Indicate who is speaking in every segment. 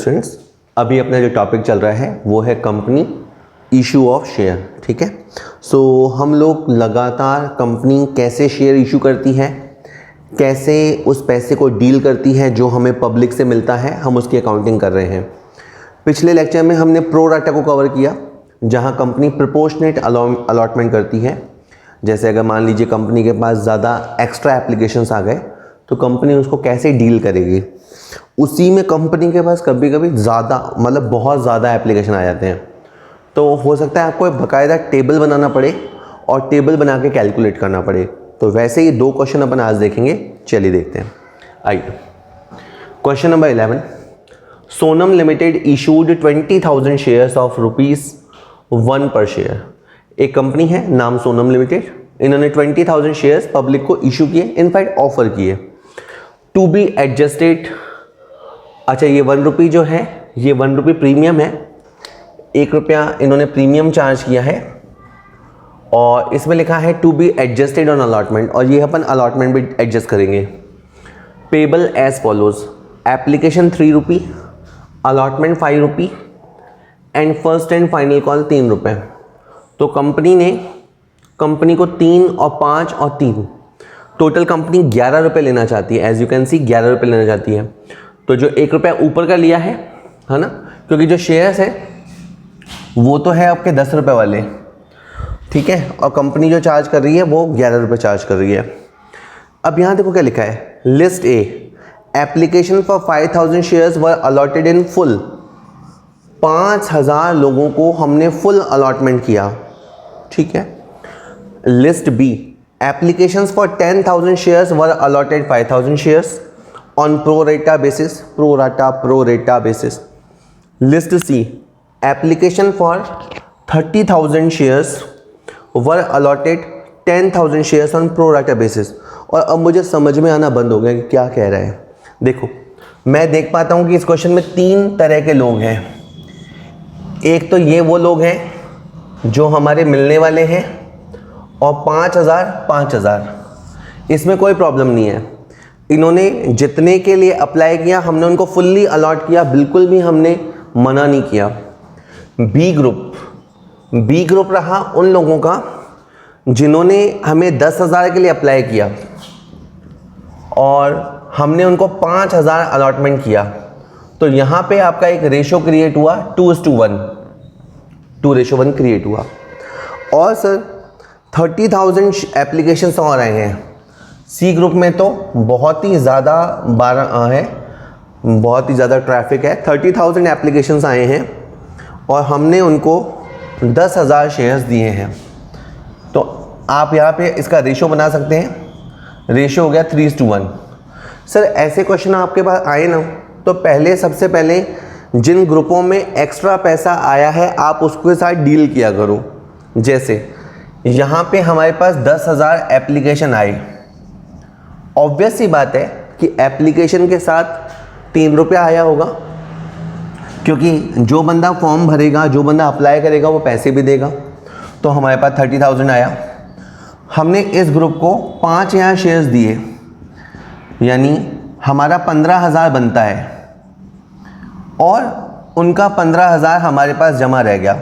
Speaker 1: Students, अभी अपना जो टॉपिक चल रहा है वो है कंपनी इशू ऑफ शेयर। ठीक है, सो हम लोग लगातार कंपनी कैसे शेयर इशू करती है, कैसे उस पैसे को डील करती है जो हमें पब्लिक से मिलता है, हम उसकी अकाउंटिंग कर रहे हैं। पिछले लेक्चर में हमने प्रो राटा को कवर किया, जहां कंपनी प्रोपोर्शनेट अलॉटमेंट करती है। जैसे अगर मान लीजिए कंपनी के पास ज़्यादा एक्स्ट्रा एप्लीकेशंस आ गए तो कंपनी उसको कैसे डील करेगी। उसी में कंपनी के पास कभी कभी ज़्यादा मतलब बहुत ज़्यादा एप्लीकेशन आ जाते हैं, तो हो सकता है आपको एक बाकायदा टेबल बनाना पड़े और टेबल बना के कैलकुलेट करना पड़े। तो वैसे ही दो क्वेश्चन अपन आज देखेंगे, चलिए देखते हैं। आइए, question number 11, Sonam limited issued 20,000 shares of ₹1 पर शेयर। एक कंपनी है नाम सोनम लिमिटेड, इन्होंने 20,000 शेयर्स पब्लिक को इशू किए, इनफैक्ट ऑफर किए टू बी एडजस्टेड। अच्छा, ये ₹1 जो है ये ₹1 प्रीमियम है, ₹1 इन्होंने प्रीमियम चार्ज किया है और इसमें लिखा है to be adjusted on allotment, और ये अपन अलॉटमेंट भी एडजस्ट करेंगे। Payable as follows, application ₹3, allotment ₹5 and first and final call ₹3। तो कंपनी को 3 और 5 और 3 टोटल कंपनी ₹11 लेना चाहती है। एज यू कैन सी ₹11 लेना चाहती है। तो जो ₹1 ऊपर का लिया है ना, क्योंकि जो शेयर्स है वो तो है आपके ₹10 वाले, ठीक है, और कंपनी जो चार्ज कर रही है वो ₹11 चार्ज कर रही है। अब यहाँ देखो क्या लिखा है, list A, application for 5,000 shares were allotted in full. 5,000 लोगों को हमने फुल अलॉटमेंट किया, ठीक है। List B, applications for 10,000 shares were allotted 5,000 shares on pro rata basis. List C, application for 30,000 shares were allotted 10,000 shares on pro rata basis. और अब मुझे समझ में आना बंद हो गया कि क्या कह रहा है। देखो, मैं देख पाता हूँ कि इस क्वेश्चन में 3 तरह के लोग हैं। एक तो ये वो लोग हैं जो हमारे मिलने वाले हैं, और 5,000 इसमें कोई प्रॉब्लम नहीं है। इन्होंने जितने के लिए अप्लाई किया हमने उनको फुल्ली अलॉट किया, बिल्कुल भी हमने मना नहीं किया। बी ग्रुप रहा उन लोगों का जिन्होंने हमें 10,000 के लिए अप्लाई किया और हमने उनको 5,000 अलॉटमेंट किया। तो यहाँ पे आपका एक रेशो क्रिएट हुआ 2:1, 2:1 क्रिएट हुआ। और सर 30,000 एप्लीकेशंस और आए हैं। सी ग्रुप में तो बहुत ही ज़्यादा बहुत ही ज़्यादा ट्रैफिक है। 30,000 एप्लीकेशंस आए हैं और हमने उनको 10,000 शेयर्स दिए हैं। तो आप यहाँ पे इसका रेशो बना सकते हैं, रेशो हो गया 3:1। सर ऐसे क्वेश्चन आपके पास आए ना, तो सबसे पहले जिन ग्रुपों में एक्स्ट्रा पैसा आया है आप उसके साथ डील किया करो। जैसे यहाँ पे हमारे पास 10,000 एप्लीकेशन आए, ऑब्वियस सी बात है कि एप्लीकेशन के साथ ₹3 आया होगा, क्योंकि जो बंदा फॉर्म भरेगा, जो बंदा अप्लाई करेगा वो पैसे भी देगा। तो हमारे पास 30,000 आया, हमने इस ग्रुप को 5 यहाँ शेयर्स दिए, यानी हमारा 15,000 बनता है और उनका 15,000 हमारे पास जमा रह गया।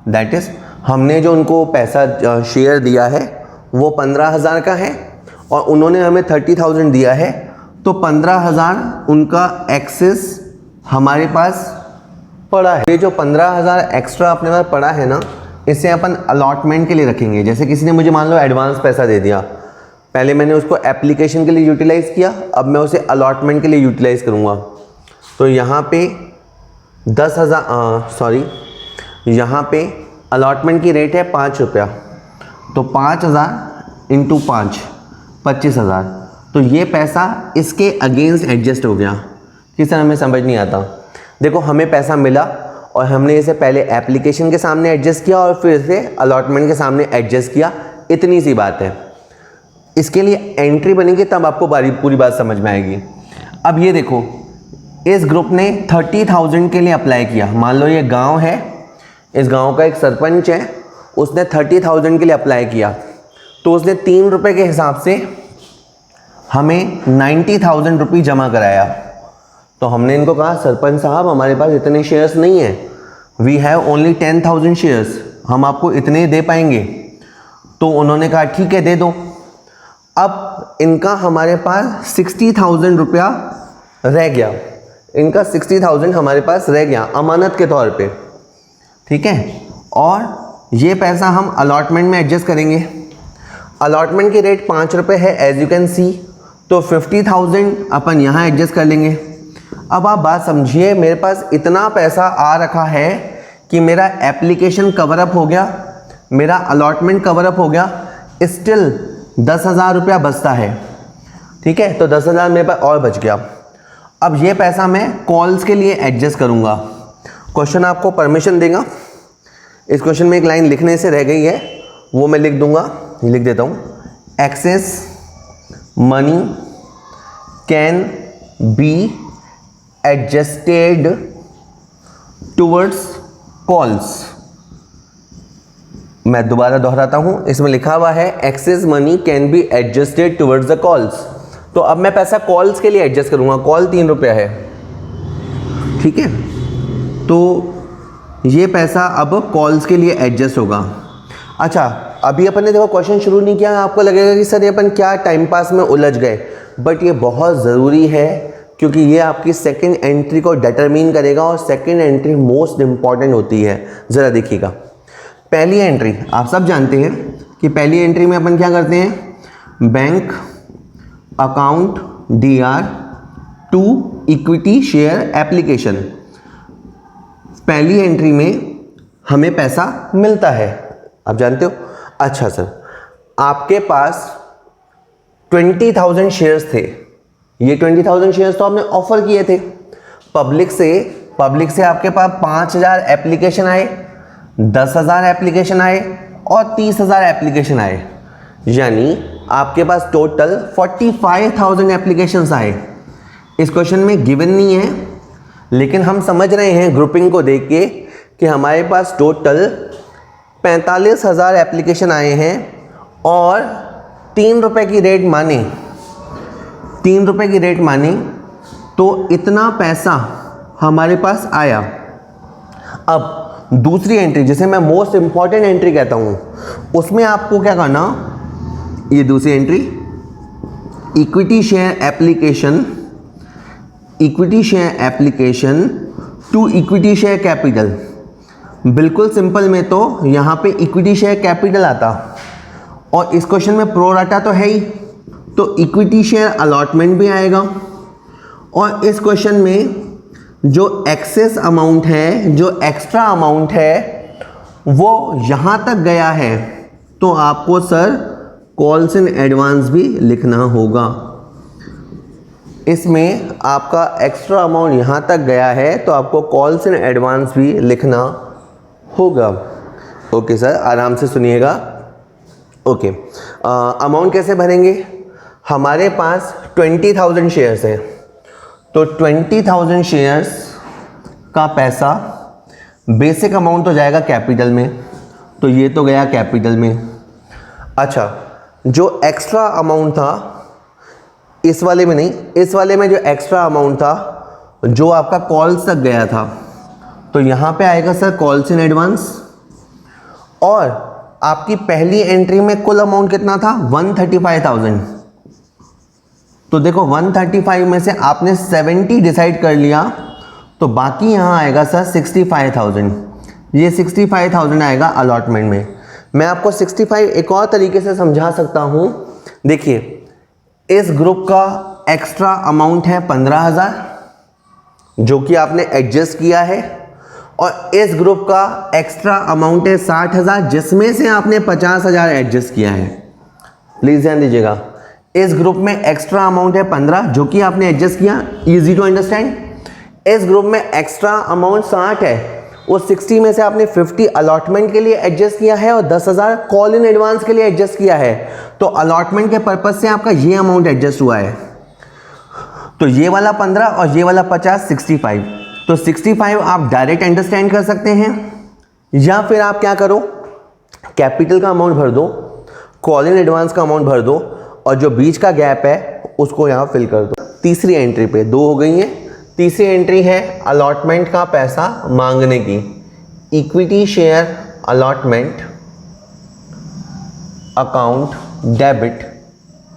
Speaker 1: दैट इज़ हमने जो उनको पैसा शेयर दिया है वो 15,000 का है और उन्होंने हमें 30,000 दिया है, तो 15,000 उनका एक्सेस हमारे पास पड़ा है। ये जो 15,000 एक्स्ट्रा अपने पास पड़ा है ना, इसे अपन अलॉटमेंट के लिए रखेंगे। जैसे किसी ने मुझे मान लो एडवांस पैसा दे दिया, पहले मैंने उसको एप्लीकेशन के लिए यूटिलाइज़ किया, अब मैं उसे अलॉटमेंट के लिए यूटिलाइज़ करूँगा। तो यहाँ पे 10,000 यहाँ पे अलॉटमेंट की रेट है ₹5, तो 5,000 इंटू 5 25,000। तो ये पैसा इसके अगेंस्ट एडजस्ट हो गया। किस तरह हमें समझ नहीं आता। देखो, हमें पैसा मिला और हमने इसे पहले एप्लीकेशन के सामने एडजस्ट किया और फिर इसे अलॉटमेंट के सामने एडजस्ट किया, इतनी सी बात है। इसके लिए एंट्री बनेगी तब आपको पूरी बात समझ में आएगी। अब ये देखो, इस ग्रुप ने 30,000 के लिए अप्लाई किया। मान लो ये गांव है, इस गांव का एक सरपंच है, उसने 30,000 के लिए अप्लाई किया, तो उसने ₹3 के हिसाब से हमें 90,000 रुपये जमा कराया। तो हमने इनको कहा सरपंच साहब हमारे पास इतने शेयर्स नहीं हैं, वी हैव ओनली 10,000 शेयर्स, हम आपको इतने दे पाएंगे। तो उन्होंने कहा ठीक है दे दो। अब इनका हमारे पास 60,000 रुपया रह गया, इनका 60,000 हमारे पास रह गया अमानत के तौर पे, ठीक है। और ये पैसा हम अलॉटमेंट में एडजस्ट करेंगे। अलॉटमेंट की रेट 5 रुपये है एज यू कैन सी, तो 50,000 अपन यहाँ एडजस्ट कर लेंगे। अब आप बात समझिए, मेरे पास इतना पैसा आ रखा है कि मेरा एप्लीकेशन कवरअप हो गया, मेरा अलॉटमेंट कवरअप हो गया, स्टिल 10,000 रुपया बचता है, ठीक है। तो 10,000 मेरे पास और बच गया। अब ये पैसा मैं कॉल्स के लिए एडजस्ट करूँगा। क्वेश्चन आपको परमिशन देगा, इस क्वेश्चन में एक लाइन लिखने से रह गई है, वो मैं लिख दूंगा, लिख देता हूँ। Excess money can be adjusted towards calls. मैं दोबारा दोहराता हूँ, इसमें लिखा हुआ है excess money can be adjusted towards the calls. तो अब मैं पैसा कॉल्स के लिए एडजस्ट करूँगा, कॉल 3 रुपया है, ठीक है। तो ये पैसा अब कॉल्स के लिए एडजस्ट होगा। अच्छा, अभी अपन ने देखो क्वेश्चन शुरू नहीं किया, आपको लगेगा कि सर ये अपन क्या टाइम पास में उलझ गए, बट ये बहुत ज़रूरी है क्योंकि ये आपकी सेकंड एंट्री को डिटरमिन करेगा और सेकंड एंट्री मोस्ट इंपॉर्टेंट होती है। ज़रा देखिएगा, पहली एंट्री आप सब जानते हैं कि पहली एंट्री में अपन क्या करते हैं, bank account DR to equity share application. पहली एंट्री में हमें पैसा मिलता है, आप जानते हो। अच्छा सर, आपके पास 20,000 शेयर्स थे, ये 20,000 शेयर्स तो आपने ऑफर किए थे पब्लिक से आपके पास 5,000 एप्लीकेशन आए, 10,000 एप्लीकेशन आए और 30,000 एप्लीकेशन आए, यानी आपके पास टोटल 45,000 एप्लीकेशंस आए। इस क्वेश्चन में गिवन नहीं है, लेकिन हम समझ रहे हैं ग्रुपिंग को देख के कि हमारे पास टोटल 45,000 एप्लीकेशन आए हैं और 3 रुपये की रेट माने, 3 रुपये की रेट माने तो इतना पैसा हमारे पास आया। अब दूसरी एंट्री जिसे मैं मोस्ट इंपॉर्टेंट एंट्री कहता हूँ, उसमें आपको क्या करना, ये दूसरी entry equity share application, equity share application to equity share capital. बिल्कुल सिंपल में तो यहाँ पे इक्विटी शेयर कैपिटल आता और इस क्वेश्चन में प्रो राटा तो है ही, तो इक्विटी शेयर अलॉटमेंट भी आएगा। और इस क्वेश्चन में जो एक्सेस अमाउंट है, जो एक्स्ट्रा अमाउंट है, वो यहाँ तक गया है, तो आपको सर कॉल्स इन एडवांस भी लिखना होगा। इसमें आपका एक्स्ट्रा अमाउंट यहाँ तक गया है तो आपको कॉल्स इन एडवांस भी लिखना होगा। ओके सर, आराम से सुनिएगा। ओके, अमाउंट कैसे भरेंगे, हमारे पास 20,000 शेयर्स हैं, तो 20,000 शेयर्स का पैसा बेसिक अमाउंट तो जाएगा कैपिटल में, तो ये तो गया कैपिटल में। अच्छा, जो एक्स्ट्रा अमाउंट था इस वाले में नहीं, इस वाले में जो एक्स्ट्रा अमाउंट था जो आपका कॉल्स तक गया था, तो यहाँ पे आएगा सर कॉल्स इन एडवांस। और आपकी पहली एंट्री में कुल अमाउंट कितना था, 135,000। तो देखो 135 में से आपने 70 डिसाइड कर लिया, तो बाकी यहाँ आएगा सर 65,000। ये 65,000 आएगा अलॉटमेंट में। मैं आपको 65 एक और तरीके से समझा सकता हूँ। देखिए, इस ग्रुप का एक्स्ट्रा अमाउंट है 15,000 जो कि आपने एडजस्ट किया है, और इस ग्रुप का एक्स्ट्रा अमाउंट है 60,000 जिसमें से आपने 50,000 एडजस्ट किया है। प्लीज़ ध्यान दीजिएगा, इस ग्रुप में एक्स्ट्रा अमाउंट है 15 जो कि आपने एडजस्ट किया, इजी टू अंडरस्टैंड। इस ग्रुप में एक्स्ट्रा अमाउंट 60 है, उस 60 में से आपने 50 अलॉटमेंट के लिए एडजस्ट किया है और 10,000 कॉल इन एडवांस के लिए एडजस्ट किया है। तो अलॉटमेंट के पर्पज से आपका ये अमाउंट एडजस्ट हुआ है, तो ये वाला 15 और ये वाला 50, 65। तो 65 आप डायरेक्ट अंडरस्टैंड कर सकते हैं, या फिर आप क्या करो, कैपिटल का अमाउंट भर दो, कॉल इन एडवांस का अमाउंट भर दो, और जो बीच का गैप है उसको यहाँ फिल कर दो। तीसरी एंट्री पे 2 हो गई हैं, तीसरी एंट्री है अलॉटमेंट का पैसा मांगने की, equity share allotment account debit,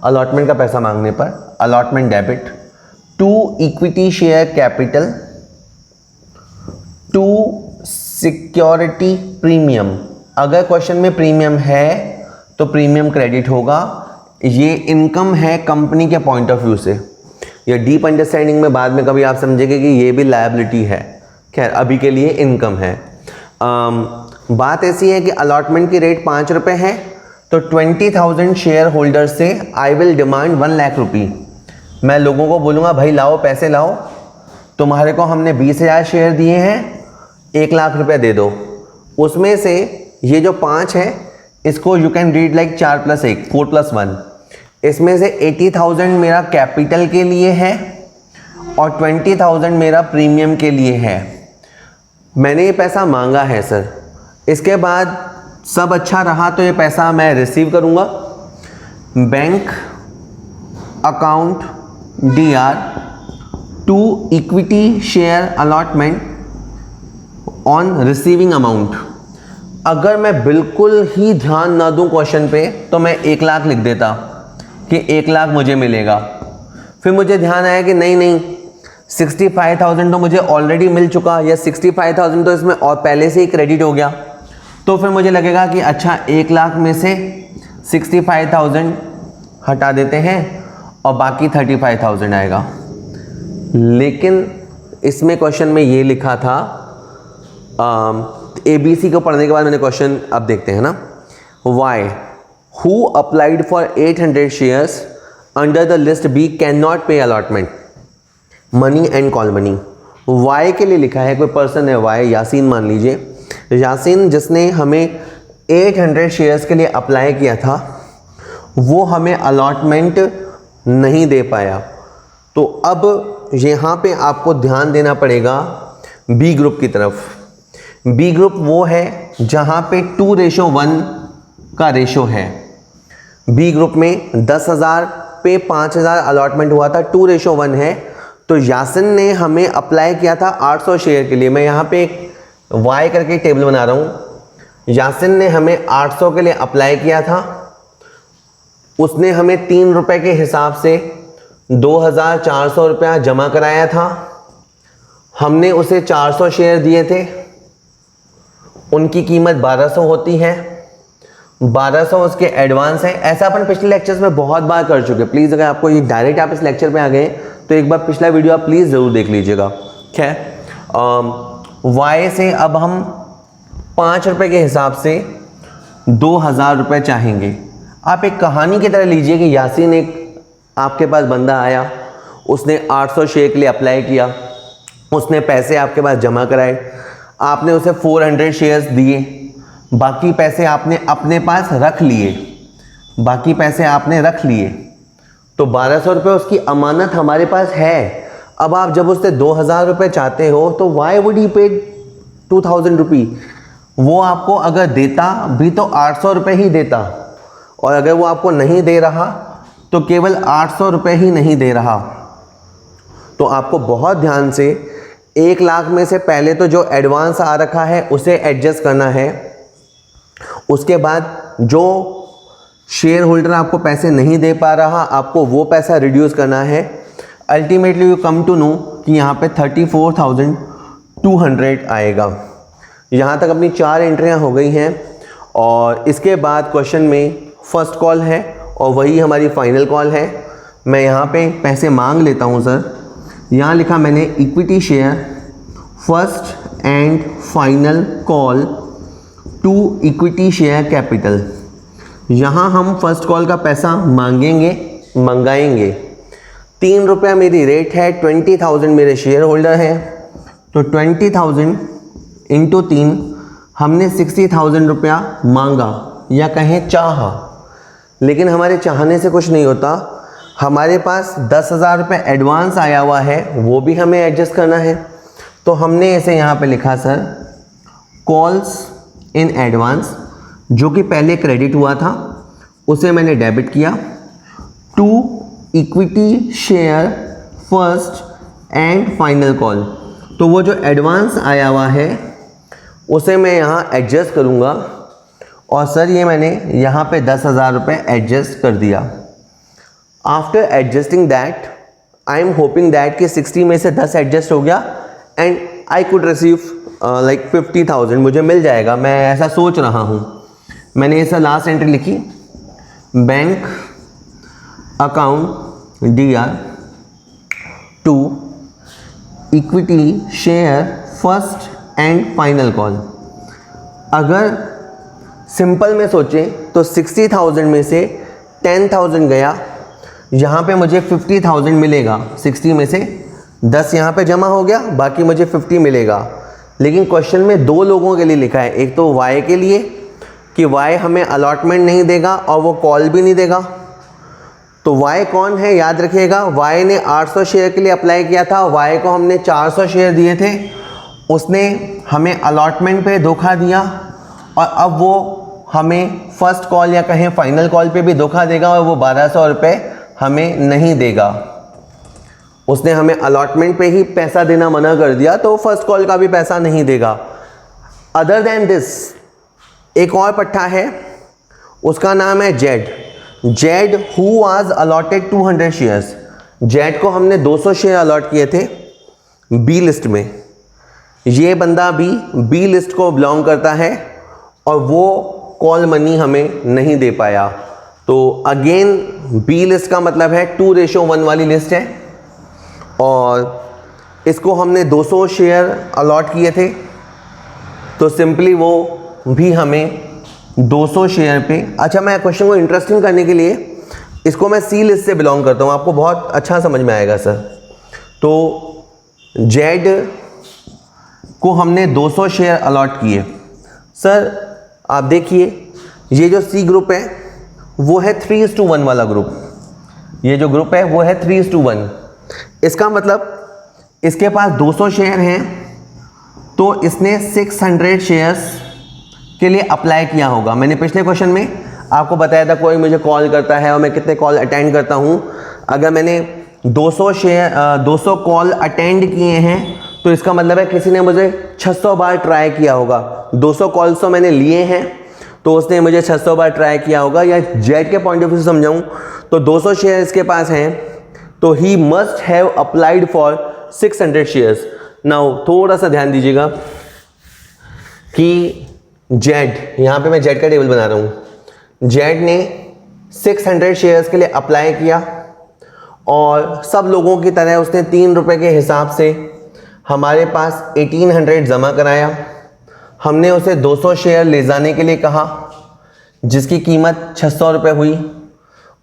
Speaker 1: allotment का पैसा मांगने पर allotment debit to equity share capital to security premium. अगर क्वेश्चन में प्रीमियम है तो प्रीमियम क्रेडिट होगा। ये इनकम है कंपनी के पॉइंट ऑफ व्यू से। ये डीप अंडरस्टैंडिंग में बाद में कभी आप समझेंगे कि ये भी लायबिलिटी है। खैर अभी के लिए इनकम है। बात ऐसी है कि अलॉटमेंट की रेट 5 रुपये है, तो 20,000 शेयर होल्डर से आई विल डिमांड 1 लाख रुपी। मैं लोगों को बोलूँगा भाई लाओ पैसे लाओ, तुम्हारे को हमने 20,000 शेयर दिए हैं, 1 लाख रुपये दे दो। उसमें से ये जो 5 है इसको यू कैन रीड लाइक 4 + 1 4 + 1। इसमें से 80,000 मेरा कैपिटल के लिए है और 20,000 मेरा प्रीमियम के लिए है। मैंने ये पैसा मांगा है सर। इसके बाद सब अच्छा रहा तो ये पैसा मैं रिसीव करूँगा। Bank account DR to equity share allotment on receiving amount. अगर मैं बिल्कुल ही ध्यान ना दूं क्वेश्चन पे तो मैं 1 लाख लिख देता कि 1 लाख मुझे मिलेगा। फिर मुझे ध्यान आया कि नहीं 65,000 तो मुझे ऑलरेडी मिल चुका, या 65,000 तो इसमें और पहले से ही क्रेडिट हो गया। तो फिर मुझे लगेगा कि अच्छा 1 लाख में से 65,000 हटा देते हैं और बाकी 35,000 आएगा। लेकिन इसमें क्वेश्चन में ये लिखा था, ABC को पढ़ने के बाद मैंने क्वेश्चन अब देखते हैं ना। Y who applied for 800 shares under the list B can not pay allotment money and call money. Y के लिए लिखा है, कोई पर्सन है वाई, यासीन मान लीजिए। यासीन जिसने हमें 800 शेयर्स के लिए अप्लाई किया था वो हमें अलॉटमेंट नहीं दे पाया। तो अब यहाँ पे आपको ध्यान देना पड़ेगा B ग्रुप की तरफ। B ग्रुप वो है जहाँ पे 2:1 का रेशो है। B ग्रुप में 10,000 पे 5,000 अलॉटमेंट हुआ था, 2:1 है। तो यासिन ने हमें अप्लाई किया था 800 शेयर के लिए। मैं यहाँ पे एक Y करके टेबल बना रहा हूँ। यासिन ने हमें 800 के लिए अप्लाई किया था। उसने हमें 3 रुपये के हिसाब से 2,400 रुपया जमा कराया था। हमने उसे 400 शेयर दिए थे, उनकी कीमत 1200 होती है। 1200 उसके एडवांस है। ऐसा अपन पिछले लेक्चर्स में बहुत बार कर चुके। प्लीज़ अगर आपको ये डायरेक्ट आप इस लेक्चर पे आ गए तो एक बार पिछला वीडियो आप प्लीज़ ज़रूर देख लीजिएगा। खैर वाई से अब हम 5 रुपये के हिसाब से 2,000 रुपये चाहेंगे। आप एक कहानी की तरह लीजिए कि यासीन एक आपके पास बंदा आया, उसने 800 शेयर के लिए अप्लाई किया, उसने पैसे आपके पास जमा कराए, आपने उसे 400 शेयर्स दिए, बाकी पैसे आपने अपने पास रख लिए, तो 1200 रुपये उसकी अमानत हमारे पास है। अब आप जब उससे 2,000 रुपये चाहते हो तो वाई वुड ही पे 2,000 रुपी। वो आपको अगर देता भी तो 800 रुपये ही देता, और अगर वो आपको नहीं दे रहा तो केवल 800 रुपये ही नहीं दे रहा। तो आपको बहुत ध्यान से 1 लाख में से पहले तो जो एडवांस आ रखा है उसे एडजस्ट करना है। उसके बाद जो शेयर होल्डर आपको पैसे नहीं दे पा रहा, आपको वो पैसा रिड्यूस करना है। Ultimately you come to know कि यहाँ पे 34,200 आएगा। यहाँ तक अपनी 4 एंट्रियाँ हो गई हैं और इसके बाद क्वेश्चन में फर्स्ट कॉल है और वही हमारी फाइनल कॉल है। मैं यहाँ पे पैसे मांग लेता हूँ सर। यहाँ लिखा मैंने equity share first and final call to equity share capital. यहाँ हम फर्स्ट कॉल का पैसा मंगाएंगे। 3 रुपया मेरी रेट है, 20,000 मेरे शेयर होल्डर हैं, तो 20,000 इंटू 3 हमने 60,000 रुपया मांगा या कहें चाहा। लेकिन हमारे चाहने से कुछ नहीं होता, हमारे पास 10,000 रुपये एडवांस आया हुआ है, वो भी हमें एडजस्ट करना है। तो हमने इसे यहाँ पे लिखा सर कॉल्स इन एडवांस, जो कि पहले क्रेडिट हुआ था उसे मैंने डेबिट किया, to equity share first and final call. तो वो जो एडवांस आया हुआ है उसे मैं यहाँ एडजस्ट करूँगा और सर ये मैंने यहाँ पे 10,000 रुपये एडजस्ट कर दिया। After adjusting that I am hoping that कि 60 में से 10 एडजस्ट हो गया and I could receive like 50,000 मुझे मिल जाएगा, मैं ऐसा सोच रहा हूँ। मैंने ऐसा लास्ट एंट्री लिखी, bank account DR to equity share first and final call. अगर सिंपल में सोचें तो 60,000 में से 10,000 गया, यहाँ पे मुझे 50,000 मिलेगा। 60 में से 10 यहाँ पे जमा हो गया, बाकी मुझे 50 मिलेगा। लेकिन क्वेश्चन में दो लोगों के लिए लिखा है, एक तो Y के लिए कि Y हमें अलॉटमेंट नहीं देगा और वो कॉल भी नहीं देगा। तो Y कौन है याद रखिएगा, Y ने 800 शेयर के लिए अप्लाई किया था, Y को हमने 400 शेयर दिए थे, उसने हमें अलॉटमेंट पे धोखा दिया और अब वो हमें फर्स्ट कॉल या कहें फाइनल कॉल पे भी धोखा देगा और वो 1200 रुपये हमें नहीं देगा। उसने हमें अलॉटमेंट पे ही पैसा देना मना कर दिया तो फर्स्ट कॉल का भी पैसा नहीं देगा। अदर देन दिस एक और पट्टा है, उसका नाम है Z who was allotted 200 shares. Z को हमने 200 शेयर अलॉट किए थे बी लिस्ट में। ये बंदा भी बी लिस्ट को बिलोंग करता है और वो कॉल मनी हमें नहीं दे पाया। तो अगेन बी लिस्ट का मतलब है 2:1 वाली लिस्ट है और इसको हमने 200 शेयर अलॉट किए थे, तो सिंपली वो भी हमें 200 शेयर पे। अच्छा, मैं क्वेश्चन को इंटरेस्टिंग करने के लिए इसको मैं सी लिस्ट से बिलोंग करता हूँ, आपको बहुत अच्छा समझ में आएगा सर। तो जेड को हमने 200 शेयर अलॉट किए। सर आप देखिए ये जो सी ग्रुप है वो है 3:1 वाला ग्रुप। ये जो ग्रुप है वो है 3:1। इसका मतलब इसके पास 200 शेयर हैं तो इसने 600 शेयर्स के लिए अप्लाई किया होगा। मैंने पिछले क्वेश्चन में आपको बताया था कोई मुझे कॉल करता है और मैं कितने कॉल अटेंड करता हूँ। अगर मैंने 200 कॉल अटेंड किए हैं तो इसका मतलब है किसी ने मुझे 600 बार ट्राई किया होगा। 200 कॉल्स तो मैंने लिए हैं तो उसने मुझे 600 बार ट्राई किया होगा। या जेड के पॉइंट ऑफ व्यू से समझाऊँ तो 200 शेयर इसके पास हैं तो he must have applied for 600 shares. Now थोड़ा सा ध्यान दीजिएगा कि जेड, यहाँ पे मैं जेड का टेबल बना रहा हूँ। जेड ने 600 शेयर्स के लिए अप्लाई किया और सब लोगों की तरह उसने 3 रुपये के हिसाब से हमारे पास 1800 जमा कराया। हमने उसे 200 शेयर ले जाने के लिए कहा जिसकी कीमत 600 रुपये हुई।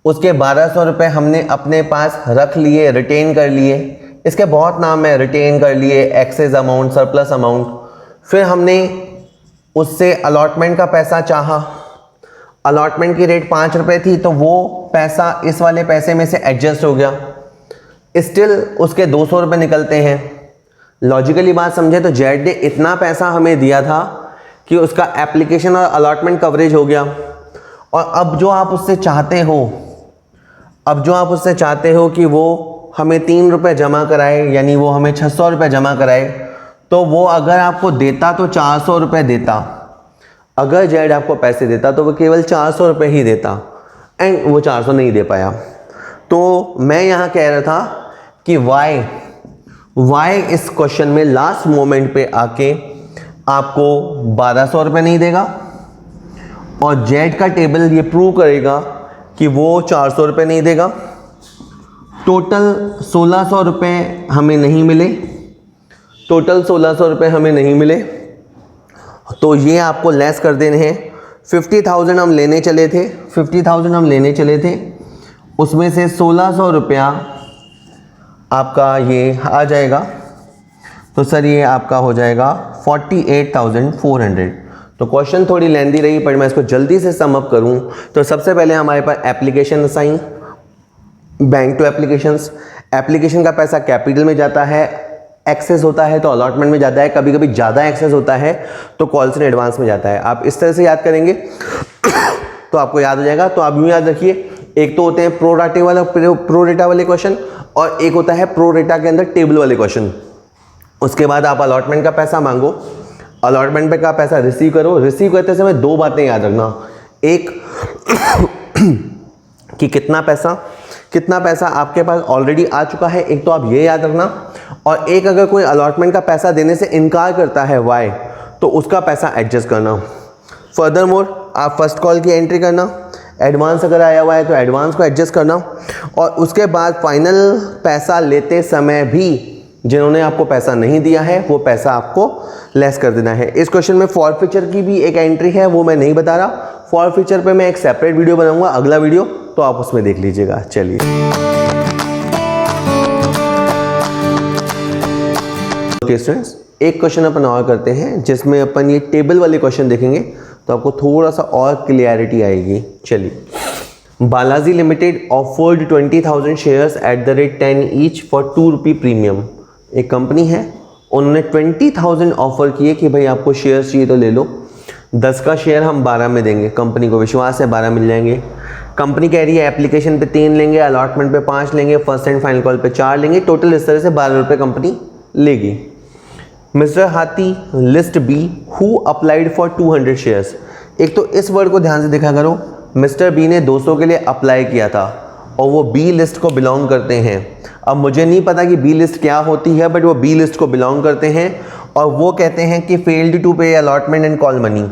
Speaker 1: उसके 1200 रुपये हमने अपने पास रख लिए, रिटेन कर लिए। इसके बहुत नाम है, रिटेन कर लिए, एक्सेस अमाउंट, सरप्लस अमाउंट। फिर हमने उससे अलॉटमेंट का पैसा चाहा। अलॉटमेंट की रेट 5 रुपये थी तो वो पैसा इस वाले पैसे में से एडजस्ट हो गया। स्टिल उसके 200 रुपये निकलते हैं। लॉजिकली बात समझे तो जेड ने इतना पैसा हमें दिया था कि उसका एप्लीकेशन और अलॉटमेंट कवरेज हो गया। और अब जो आप उससे चाहते हो कि वो हमें 3 रुपये जमा कराए, यानी वो हमें 600 रुपये जमा कराए, तो वो अगर आपको देता तो 400 रुपये देता। अगर जेड आपको पैसे देता तो वो केवल 400 रुपये ही देता एंड वो 400 नहीं दे पाया। तो मैं यहाँ कह रहा था कि वाई इस क्वेश्चन में लास्ट मोमेंट पे आके आपको 1200 रुपये नहीं देगा और जेड का टेबल ये प्रूव करेगा कि वो 400 रुपये नहीं देगा। टोटल 1600 रुपये हमें नहीं मिले। तो ये आपको लेस कर देने हैं। 50,000 हम लेने चले थे, उसमें से 1600 रुपया आपका ये आ जाएगा। तो सर ये आपका हो जाएगा 48,400। तो क्वेश्चन थोड़ी लेंदी रही पर मैं इसको जल्दी से सम अप करूँ तो सबसे पहले हमारे पास एप्लीकेशन असाइन, बैंक टू एप्लीकेशंस। एप्लीकेशन का पैसा कैपिटल में जाता है, एक्सेस होता है तो अलॉटमेंट में जाता है, कभी कभी ज़्यादा एक्सेस होता है तो कॉल्स इन एडवांस में जाता है। आप इस तरह से याद करेंगे तो आपको याद हो जाएगा। तो आप यूँ याद रखिए एक तो होते हैं प्रो रेटा वाले क्वेश्चन, और एक होता है प्रो रेटा के अंदर टेबल वाले क्वेश्चन। उसके बाद आप अलॉटमेंट का पैसा मांगो, अलॉटमेंट पे का पैसा रिसीव करो। रिसीव करते समय दो बातें याद रखना, एक कि कितना पैसा आपके पास ऑलरेडी आ चुका है, एक तो आप ये याद रखना, और एक अगर कोई अलॉटमेंट का पैसा देने से इनकार करता है वाई, तो उसका पैसा एडजस्ट करना। फर्दरमोर आप फर्स्ट कॉल की एंट्री करना, एडवांस अगर आया हुआ है तो एडवांस को एडजस्ट करना, और उसके बाद फाइनल पैसा लेते समय भी जिन्होंने आपको पैसा नहीं दिया है वो पैसा आपको लेस कर देना है। इस क्वेश्चन में फॉरफीचर की भी एक एंट्री है, वो मैं नहीं बता रहा। फॉरफीचर पे मैं एक सेपरेट वीडियो बनाऊंगा, अगला वीडियो, तो आप उसमें देख लीजिएगा। चलिए ओके स्टूडेंट्स, एक क्वेश्चन अपन और करते हैं जिसमें अपन ये टेबल वाले क्वेश्चन देखेंगे तो आपको थोड़ा सा और क्लियरिटी आएगी। चलिए, Balaji limited offered 20,000 shares at the rate 10 each for 2 rupee premium. एक कंपनी है, उन्होंने 20,000 ऑफर किए कि भाई आपको शेयर्स चाहिए तो ले लो, 10 का शेयर हम 12 में देंगे। कंपनी को विश्वास है 12 मिल जाएंगे। कंपनी कह रही है एप्लीकेशन पे 3 लेंगे, अलॉटमेंट पे 5 लेंगे, फर्स्ट एंड फाइनल कॉल पे 4 लेंगे, टोटल इस तरह से 12 रुपये कंपनी लेगी। Mister Hathi list B who applied for 200 shares. एक तो इस वर्ड को ध्यान से देखा करो, मिस्टर बी ने 200 के लिए अप्लाई किया था और वो बी लिस्ट को बिलोंग करते हैं। अब मुझे नहीं पता कि बी लिस्ट क्या होती है, बट वो बी लिस्ट को बिलोंग करते हैं और वो कहते हैं कि फेल्ड टू पे अलॉटमेंट एंड कॉल मनी।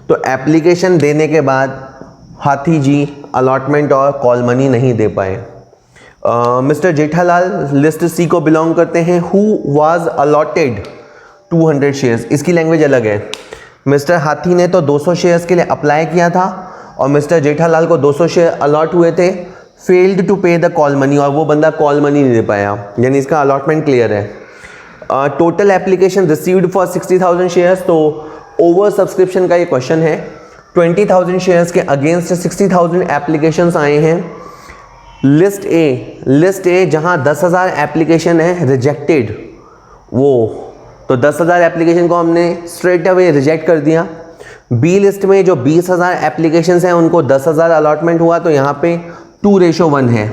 Speaker 1: तो एप्लीकेशन देने के बाद हाथी जी अलॉटमेंट और कॉल मनी नहीं दे पाए। मिस्टर जेठालाल लिस्ट सी को बिलोंग करते हैं, हु वाज अलॉटेड 200 शेयर्स। इसकी लैंग्वेज अलग है। मिस्टर हाथी ने तो 200 शेयर्स के लिए अप्लाई किया था और मिस्टर जेठालाल को 200 शेयर अलॉट हुए थे, फेल्ड टू पे द कॉल मनी, और वो बंदा कॉल मनी नहीं दे पाया, यानी इसका अलॉटमेंट क्लियर है। Total application received for 60,000 shares, तो ओवर सब्सक्रिप्शन का ये क्वेश्चन है। 20,000 शेयर्स के अगेंस्ट 60,000 एप्लीकेशंस आए हैं। लिस्ट ए जहां 10,000 एप्लीकेशन है रिजेक्टेड, वो तो 10,000 एप्लीकेशन को हमने स्ट्रेट अवे रिजेक्ट कर दिया। बी लिस्ट में जो 20,000 एप्लीकेशंस हैं उनको 10,000 अलॉटमेंट हुआ, तो यहाँ पे 2:1 है।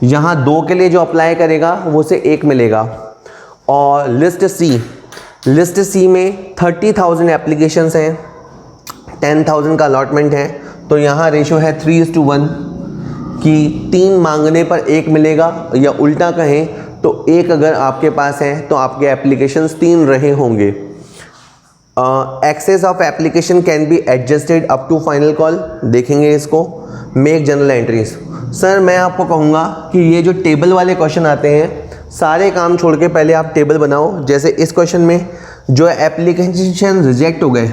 Speaker 1: यहाँ 2 के लिए जो अप्लाई करेगा वो उसे 1 मिलेगा। और लिस्ट सी में 30,000 एप्लीकेशंस हैं, 10,000 का अलॉटमेंट है, तो यहाँ रेशो है 3:1 कि 3 मांगने पर 1 मिलेगा, या उल्टा कहें तो 1 अगर आपके पास है तो आपके एप्लीकेशंस 3 रहे होंगे। Excess of application can be adjusted up to final call, देखेंगे इसको। Make general entries. सर मैं आपको कहूँगा कि ये जो टेबल वाले क्वेश्चन आते हैं, सारे काम छोड़ के पहले आप टेबल बनाओ। जैसे इस क्वेश्चन में जो एप्लीकेशन रिजेक्ट हो गए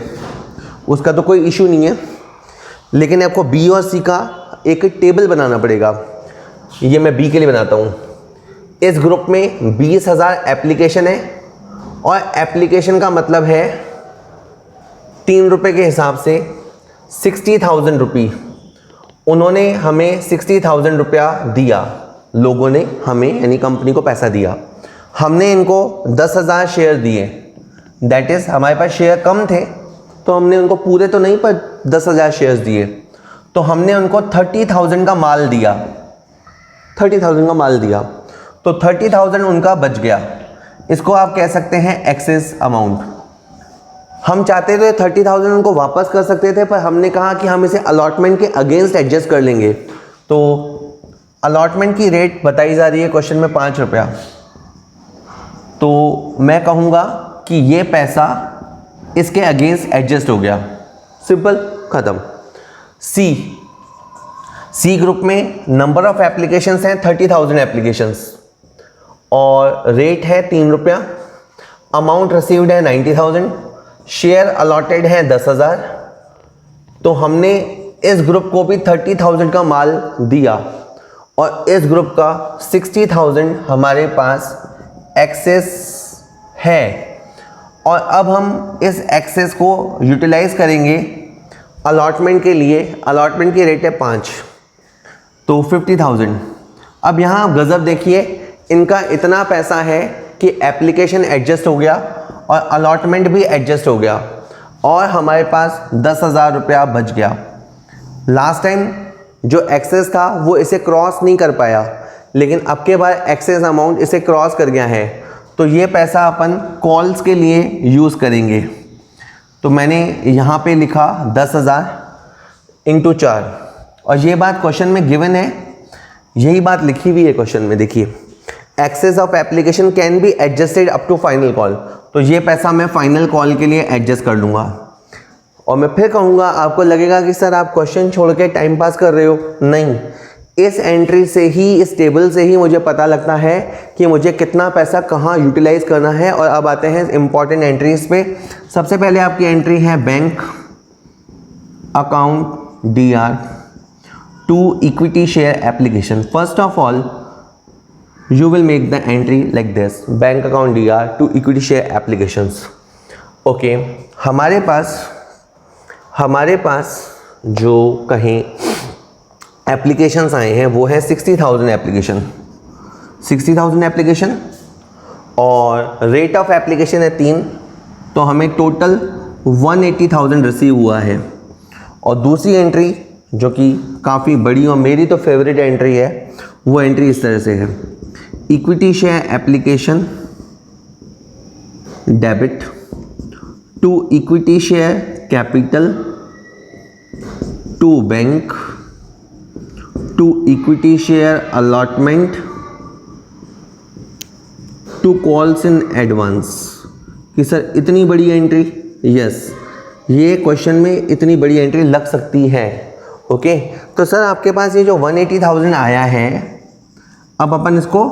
Speaker 1: उसका तो कोई इशू नहीं है, लेकिन आपको बी और सी का एक टेबल बनाना पड़ेगा। ये मैं बी के लिए बनाता हूँ। इस ग्रुप में 20,000 एप्लीकेशन है और एप्लीकेशन का मतलब है 3 रुपये के हिसाब से 60,000 रुपये। उन्होंने हमें 60,000 रुपया दिया, लोगों ने हमें यानी कंपनी को पैसा दिया। हमने इनको 10,000 शेयर दिए, दैट इज़ हमारे पास शेयर कम थे तो हमने उनको पूरे तो नहीं पर 10,000 शेयर्स दिए, तो हमने उनको 30,000 का माल दिया। 30,000 का माल दिया तो 30,000 उनका बच गया। इसको आप कह सकते हैं एक्सेस अमाउंट। हम चाहते थे 30,000 उनको वापस कर सकते थे, पर हमने कहा कि हम इसे अलॉटमेंट के अगेंस्ट एडजस्ट कर लेंगे। तो अलॉटमेंट की रेट बताई जा रही है क्वेश्चन में 5 रुपया, तो मैं कहूँगा कि ये पैसा इसके अगेंस्ट एडजस्ट हो गया। सिंपल, ख़त्म। सी ग्रुप में नंबर ऑफ एप्लीकेशंस हैं 30,000 एप्लीकेशंस और रेट है 3 रुपया। अमाउंट रिसीव्ड है 90,000, शेयर अलॉटेड है 10,000। तो हमने इस ग्रुप को भी 30,000 का माल दिया और इस ग्रुप का 60,000 हमारे पास एक्सेस है, और अब हम इस एक्सेस को यूटिलाइज करेंगे अलॉटमेंट के लिए। अलॉटमेंट की रेट है 5, तो 50,000। अब यहाँ आप गज़ब देखिए, इनका इतना पैसा है कि एप्लीकेशन एडजस्ट हो गया और अलॉटमेंट भी एडजस्ट हो गया और हमारे पास 10,000 रुपया बच गया। लास्ट टाइम जो एक्सेस था वो इसे क्रॉस नहीं कर पाया, लेकिन अब के बाद एक्सेस अमाउंट इसे क्रॉस कर गया है, तो ये पैसा अपन कॉल्स के लिए यूज़ करेंगे। तो मैंने यहाँ पे लिखा 10,000 इंटू 4, और ये बात क्वेश्चन में गिवन है, यही बात लिखी हुई है क्वेश्चन में। देखिए, excess of application can be adjusted up to final call, तो ये पैसा मैं फाइनल कॉल के लिए एडजस्ट कर लूँगा। और मैं फिर कहूँगा, आपको लगेगा कि सर आप क्वेश्चन छोड़ के टाइम पास कर रहे हो, नहीं, इस एंट्री से ही, इस टेबल से ही मुझे पता लगता है कि मुझे कितना पैसा कहाँ यूटिलाइज करना है। और अब आते हैं इंपॉर्टेंट एंट्रीज पे। सबसे पहले आपकी एंट्री है bank account DR to equity share application. First of all you will make the entry like this, बैंक account DR to equity share applications। Okay, हमारे पास जो कहीं एप्लीकेशंस आए हैं वो है 60,000 एप्लीकेशन, 60,000 एप्लीकेशन, और रेट ऑफ एप्लीकेशन है 3, तो हमें टोटल 180,000 रिसीव हुआ है। और दूसरी एंट्री जो कि काफ़ी बड़ी और मेरी तो फेवरेट एंट्री है, वो एंट्री इस तरह से है, equity share application debit to equity share capital to bank to equity share allotment to calls in advance. कि सर इतनी बड़ी एंट्री, यस, ये क्वेश्चन में इतनी बड़ी एंट्री लग सकती है। ओके, तो सर आपके पास ये जो 180,000 आया है, अब अपन इसको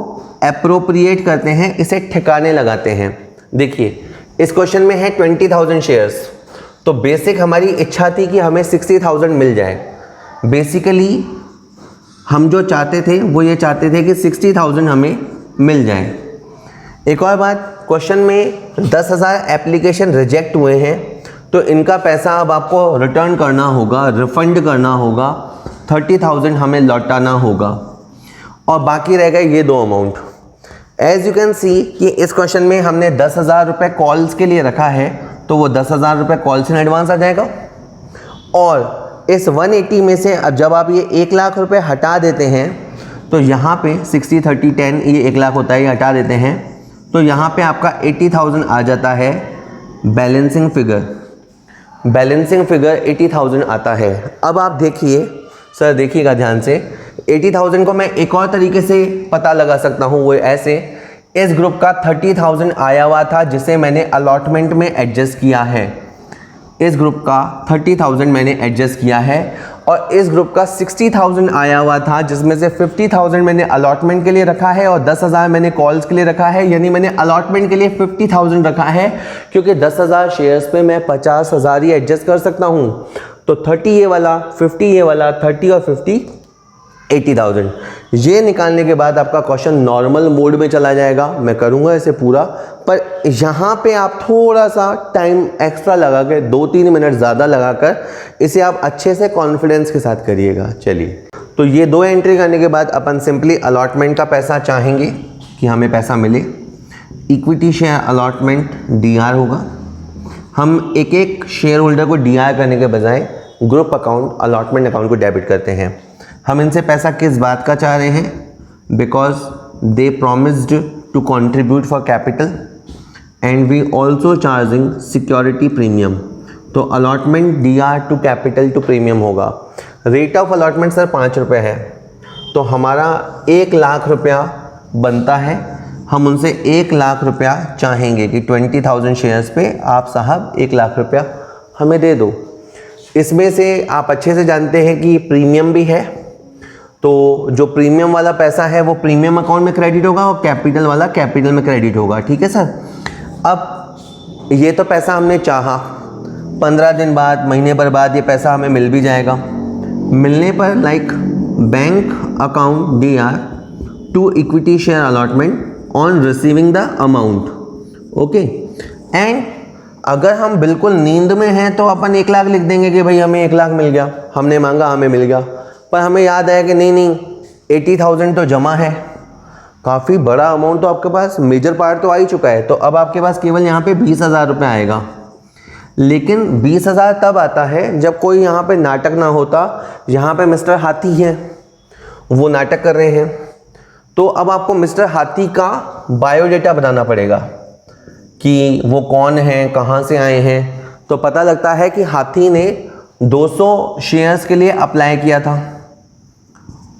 Speaker 1: एप्रोप्रिएट करते हैं, इसे ठिकाने लगाते हैं। देखिए, इस क्वेश्चन में है 20,000 शेयर्स, तो बेसिक हमारी इच्छा थी कि हमें 60,000 मिल जाए। बेसिकली हम जो चाहते थे वो ये चाहते थे कि 60,000 हमें मिल जाए। एक और बात, क्वेश्चन में 10,000 एप्लीकेशन रिजेक्ट हुए हैं, तो इनका पैसा अब आपको रिटर्न करना होगा, रिफंड करना होगा, 30,000 हमें लौटाना होगा, और बाकी रह गए ये दो amount. As you can see कि इस क्वेश्चन में हमने 10,000 रुपये कॉल्स के लिए रखा है, तो वो 10,000 रुपये कॉल्स इन एडवांस आ जाएगा। और इस 180 में से अब जब आप ये 1 लाख रुपये हटा देते हैं, तो यहाँ पे 60 30 10 ये 1 लाख होता है, ये हटा देते हैं, तो यहाँ पे आपका 80,000 आ जाता है बैलेंसिंग फिगर। बैलेंसिंग फिगर 80,000 आता है। अब आप देखिए, सर देखिएगा ध्यान से, 80,000 को मैं एक और तरीके से पता लगा सकता हूँ, वो ऐसे, इस ग्रुप का 30,000 आया हुआ था जिसे मैंने अलॉटमेंट में एडजस्ट किया है, इस ग्रुप का 30,000 मैंने एडजस्ट किया है, और इस ग्रुप का 60,000 आया हुआ था जिसमें से 50,000 मैंने अलॉटमेंट के लिए रखा है और 10,000 मैंने कॉल्स के लिए रखा है। यानी मैंने अलॉटमेंट के लिए 50,000 रखा है, क्योंकि 10,000 शेयर्स पे मैं 50,000 ही एडजस्ट कर सकता हूँ। तो 30 ये वाला, 50 ये वाला, 30 और 50 80,000। ये निकालने के बाद आपका क्वेश्चन नॉर्मल मोड में चला जाएगा। मैं करूँगा इसे पूरा, पर यहाँ पे आप थोड़ा सा टाइम एक्स्ट्रा लगा के 2-3 मिनट ज़्यादा लगाकर इसे आप अच्छे से कॉन्फिडेंस के साथ करिएगा। चलिए, तो ये 2 एंट्री करने के बाद अपन सिंपली अलॉटमेंट का पैसा चाहेंगे कि हमें पैसा मिले। इक्विटी शेयर अलॉटमेंट DR होगा। हम एक एक शेयर होल्डर को DR करने के बजाय ग्रुप अकाउंट, अलॉटमेंट अकाउंट को डेबिट करते हैं। हम इनसे पैसा किस बात का चाह रहे हैं? Because they promised to contribute for capital and we also charging security premium. तो allotment DR to capital to premium होगा। रेट ऑफ अलॉटमेंट सर 5 रुपये है, तो हमारा 1 लाख रुपया बनता है। हम उनसे 1 लाख रुपया चाहेंगे कि 20,000 शेयर्स पे आप साहब 1 लाख रुपया हमें दे दो। इसमें से आप अच्छे से जानते हैं कि प्रीमियम भी है, तो जो प्रीमियम वाला पैसा है वो प्रीमियम अकाउंट में क्रेडिट होगा और कैपिटल वाला कैपिटल में क्रेडिट होगा। ठीक है सर। अब ये तो पैसा हमने चाहा, 15 दिन बाद, महीने भर बाद ये पैसा हमें मिल भी जाएगा। मिलने पर like bank account DR to equity share allotment on receiving the amount. Okay, and अगर हम बिल्कुल नींद में हैं तो अपन 1 लाख लिख देंगे कि भाई हमें 1 लाख मिल गया, हमने मांगा हमें मिल गया। पर हमें याद आया कि नहीं 80,000 तो जमा है, काफ़ी बड़ा अमाउंट तो आपके पास, मेजर पार्ट तो आ ही चुका है। तो अब आपके पास केवल यहाँ पे 20,000 रुपये आएगा। लेकिन 20,000 तब आता है जब कोई यहाँ पे नाटक ना होता। यहाँ पे मिस्टर हाथी हैं, वो नाटक कर रहे हैं, तो अब आपको मिस्टर हाथी का बायोडेटा बनाना पड़ेगा कि वो कौन हैं, कहाँ से आए हैं। तो पता लगता है कि हाथी ने 200 शेयर्स के लिए अप्लाई किया था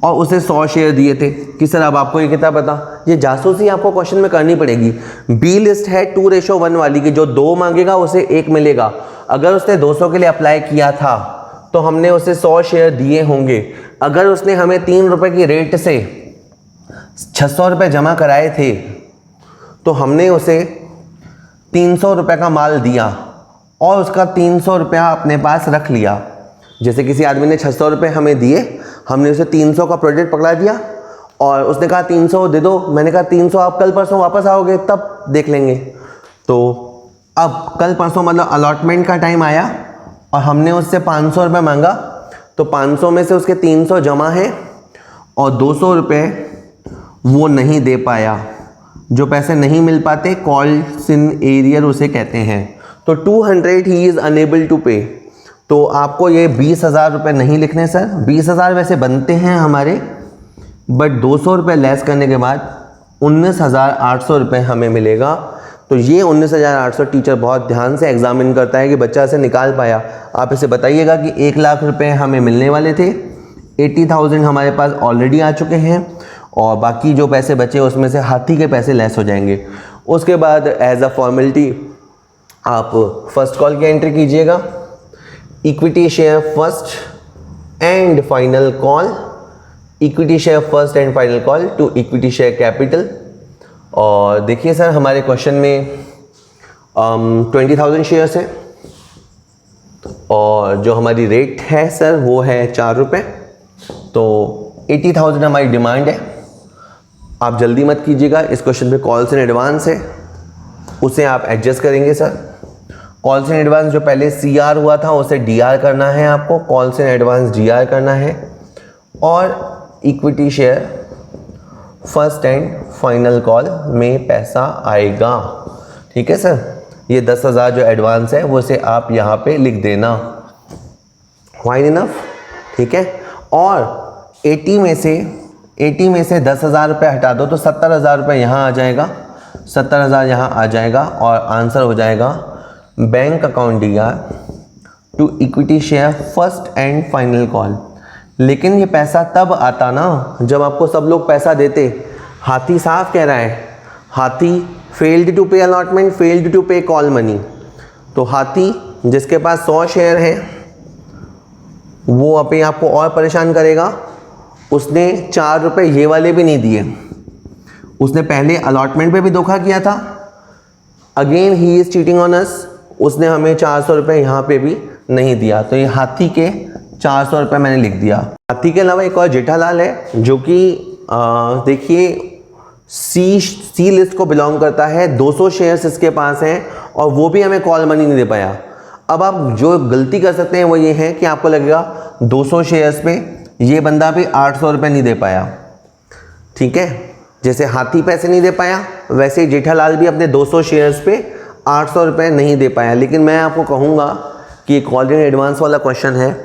Speaker 1: और उसे 100 शेयर दिए थे कि सर अब आपको ये कितना पता। ये जासूसी आपको क्वेश्चन में करनी पड़ेगी। बी लिस्ट है 2:1 वाली की, जो 2 मांगेगा उसे 1 मिलेगा। अगर उसने 200 के लिए अप्लाई किया था तो हमने उसे 100 शेयर दिए होंगे। अगर उसने हमें 3 रुपये की रेट से 600 रुपये जमा कराए थे तो हमने उसे 300 रुपये का माल दिया और उसका 300 रुपया अपने पास रख लिया। जैसे किसी आदमी ने 600 रुपये हमें दिए, हमने उसे 300 का प्रोजेक्ट पकड़ा दिया और उसने कहा 300 दे दो। मैंने कहा 300 आप कल परसों वापस आओगे तब देख लेंगे। तो अब कल परसों मतलब अलॉटमेंट का टाइम आया और हमने उससे 500 रुपये मांगा, तो 500 में से उसके 300 जमा है और 200 रुपये वो नहीं दे पाया। जो पैसे नहीं मिल पाते कॉल्स इन एरियर उसे कहते हैं। तो 200 ही इज़ अनेबल टू पे। तो आपको ये 20,000 रुपये नहीं लिखने सर। 20,000 वैसे बनते हैं हमारे, बट 200 रुपये लेस करने के बाद 19,800 रुपये हमें मिलेगा। तो ये 19,800 टीचर बहुत ध्यान से एग्जामिन करता है कि बच्चा इसे निकाल पाया। आप इसे बताइएगा कि 1 लाख रुपये हमें मिलने वाले थे, 80,000 हमारे पास ऑलरेडी आ चुके हैं और बाकी जो पैसे बचे उसमें से हाथी के पैसे लेस हो जाएंगे। उसके बाद एज अ फॉर्मेलिटी आप फर्स्ट कॉल की एंट्री कीजिएगा, equity share first and final call, equity share first and final call to equity share capital. और देखिए सर हमारे क्वेश्चन में 20,000 शेयर्स हैं और जो हमारी रेट है सर वो है 4 रुपये। तो 80,000 हमारी डिमांड है। आप जल्दी मत कीजिएगा, इस क्वेश्चन पे कॉल्स इन एडवांस है, उसे आप एडजस्ट करेंगे सर। कॉल्स इन एडवांस जो पहले CR हुआ था उसे DR करना है आपको, कॉल्स इन एडवांस DR करना है। और equity share first and final call में पैसा आएगा। ठीक है सर, ये 10,000 जो एडवांस है वो से आप यहाँ पे लिख देना। फाइन इनफ, ठीक है। और 80 में से 10,000 रुपये हटा दो तो 70,000 रुपये यहाँ आ जाएगा, 70,000 यहाँ आ जाएगा और आंसर हो जाएगा bank account DR to equity share first and final call. लेकिन ये पैसा तब आता ना जब आपको सब लोग पैसा देते। हाथी साफ कह रहा है, हाथी फेल्ड टू पे अलॉटमेंट, फेल्ड टू पे कॉल मनी। तो हाथी जिसके पास 100 शेयर हैं वो अपने आप को और परेशान करेगा। उसने 4 रुपये ये वाले भी नहीं दिए, उसने पहले अलॉटमेंट पे भी धोखा किया था। Again he is cheating on us, उसने हमें 400 रुपये यहाँ पे भी नहीं दिया। तो ये हाथी के 400 रुपये मैंने लिख दिया। हाथी के अलावा एक और जेठालाल है जो कि देखिए सी लिस्ट को बिलोंग करता है। 200 शेयर्स इसके पास हैं और वो भी हमें कॉल मनी नहीं दे पाया। अब आप जो गलती कर सकते हैं वो ये है कि आपको लगेगा 200 शेयर्स पे ये बंदा भी 800 रुपये नहीं दे पाया। ठीक है, जैसे हाथी पैसे नहीं दे पाया वैसे ही जेठालाल भी अपने 200 शेयर्स पे 800 रुपये नहीं दे पाया। लेकिन मैं आपको कहूँगा कि एक कॉल इन एडवांस वाला क्वेश्चन है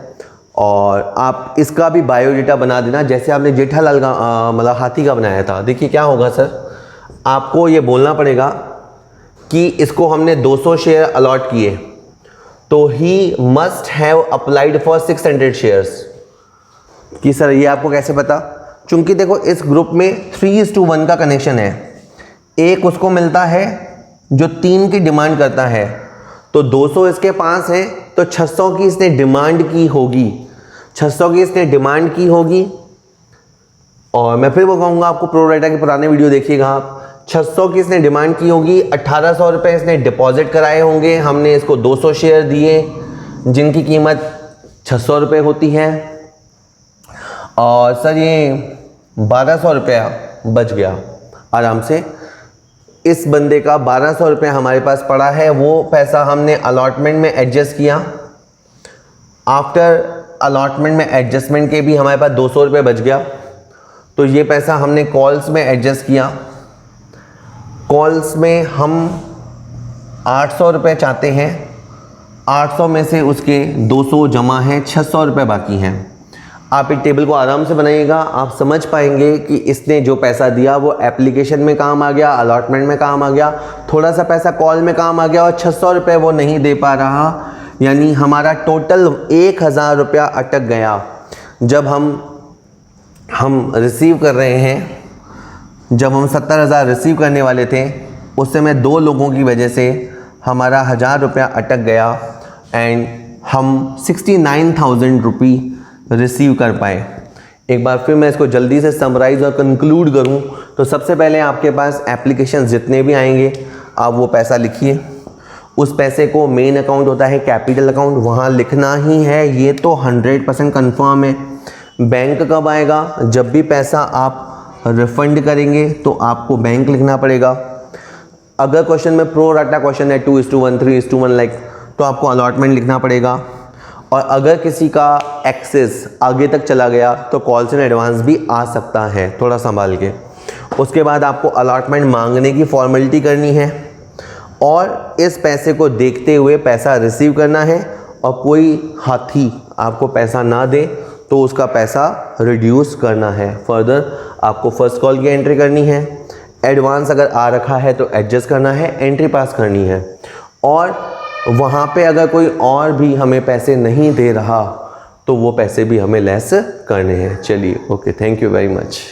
Speaker 1: और आप इसका भी बायोडेटा बना देना जैसे आपने जेठालाल का मतलब हाथी का बनाया था। देखिए क्या होगा सर, आपको ये बोलना पड़ेगा कि इसको हमने 200 शेयर अलॉट किए तो he must have applied for 600 shares. कि सर ये आपको कैसे पता? चूंकि देखो इस ग्रुप में 3:1 का कनेक्शन है। एक उसको मिलता है जो 3 की डिमांड करता है, तो 200 इसके पास है तो 600 की इसने डिमांड की होगी, 600 की इसने डिमांड की होगी। और मैं फिर वो कहूँगा आपको प्रोराइटा के पुराने वीडियो देखिएगा आप, 600 की इसने डिमांड की होगी, 1800 रुपये इसने डिपॉजिट कराए होंगे, हमने इसको 200 शेयर दिए जिनकी कीमत 600 रुपये होती है। और सर ये 1200 रुपया बच गया आराम से। इस बंदे का 1200 रुपया हमारे पास पड़ा है, वो पैसा हमने अलॉटमेंट में एडजस्ट किया। आफ्टर अलॉटमेंट में एडजस्टमेंट के भी हमारे पास 200 रुपये बच गया, तो ये पैसा हमने कॉल्स में एडजस्ट किया। कॉल्स में हम 800 रुपये चाहते हैं 800 में से उसके 200 जमा हैं, 600 रुपये बाकी हैं। आप एक टेबल को आराम से बनाइएगा, आप समझ पाएंगे कि इसने जो पैसा दिया वो एप्लीकेशन में काम आ गया, अलॉटमेंट में काम आ गया, थोड़ा सा पैसा कॉल में काम आ गया और 600 रुपये वो नहीं दे पा रहा, यानी हमारा टोटल 1000 रुपया अटक गया। जब हम रिसीव कर रहे हैं, जब हम 70,000 रिसीव करने वाले थे, उस समय 2 लोगों की वजह से हमारा 1000 रुपया अटक गया एंड हम 69,000 रुपी रिसीव कर पाए। एक बार फिर मैं इसको जल्दी से समराइज़ और कंक्लूड करूं तो सबसे पहले आपके पास एप्लीकेशन जितने भी आएंगे आप वो पैसा लिखिए। उस पैसे को मेन अकाउंट होता है कैपिटल अकाउंट, वहाँ लिखना ही है, ये तो 100% कन्फर्म है। बैंक कब आएगा? जब भी पैसा आप रिफंड करेंगे तो आपको बैंक लिखना पड़ेगा। अगर क्वेश्चन में प्रो राटा क्वेश्चन है 2:1 3:1 लाइक, तो आपको अलॉटमेंट लिखना पड़ेगा। और अगर किसी का एक्सेस आगे तक चला गया तो कॉल्स एंड एडवांस भी आ सकता है, थोड़ा संभाल के। उसके बाद आपको अलॉटमेंट मांगने की फॉर्मेलिटी करनी है और इस पैसे को देखते हुए पैसा रिसीव करना है, और कोई हाथी आपको पैसा ना दे तो उसका पैसा रिड्यूस करना है। फर्दर आपको फर्स्ट कॉल की एंट्री करनी है, एडवांस अगर आ रखा है तो एडजस्ट करना है, एंट्री पास करनी है, और वहाँ पे अगर कोई और भी हमें पैसे नहीं दे रहा तो वो पैसे भी हमें लेस करने हैं। चलिए, okay, thank you very much.